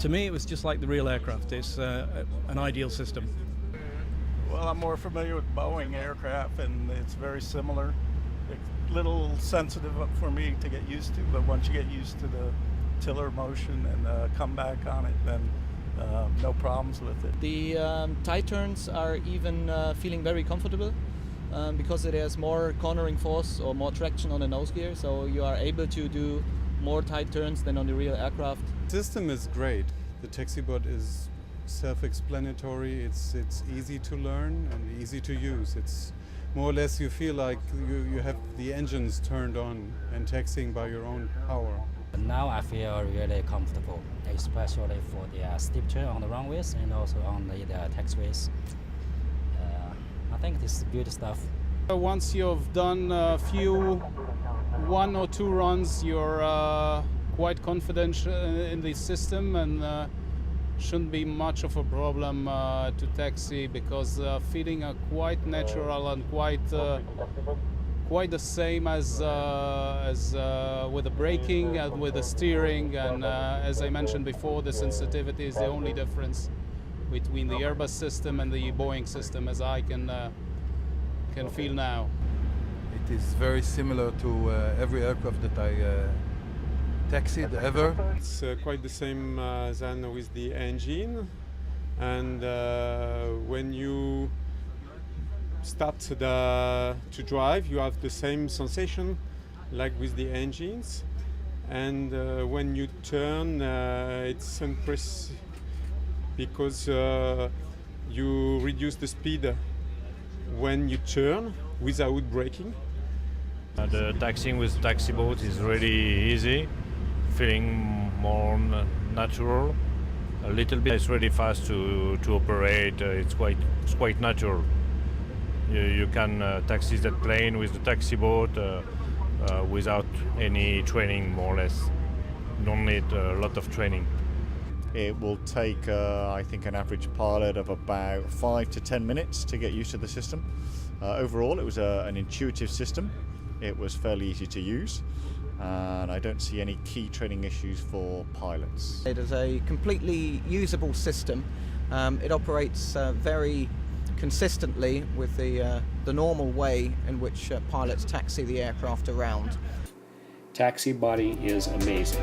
To me, it was just like the real aircraft. It's an ideal system. Well, I'm more familiar with Boeing aircraft, and it's very similar. It's a little sensitive for me to get used to, but once you get used to the tiller motion and come back on it, then no problems with it. The tight turns are even feeling very comfortable because it has more cornering force or more traction on the nose gear, so you are able to do more tight turns than on the real aircraft. The system is great. The taxibot is self-explanatory, it's easy to learn and easy to use. It's more or less you feel like you have the engines turned on and taxiing by your own power. Now I feel really comfortable, especially for the steep turn on the runways and also on the taxiways. I think this is good stuff. Once you've done a few, 1 or 2 runs, you're quite confident in the system, and shouldn't be much of a problem to taxi, because feeling are quite natural and quite the same as with the braking and with the steering. And as I mentioned before, the sensitivity is the only difference between the Airbus system and the Boeing system, as I can feel now. It is very similar to every aircraft that I taxied ever. It's quite the same than with the engine, and when you start to drive, you have the same sensation like with the engines, and when you turn, it's impressive because you reduce the speed when you turn without braking. The taxiing with taxi boat is really easy, feeling more natural. A little bit, it's really fast to operate. It's quite natural. You can taxi that plane with the taxi boat without any training, more or less. You don't need a lot of training. It will take, I think, an average pilot of about 5 to 10 minutes to get used to the system. Overall, it was an intuitive system. It was fairly easy to use, and I don't see any key training issues for pilots. It is a completely usable system. It operates very consistently with the normal way in which pilots taxi the aircraft around. Taxi body is amazing.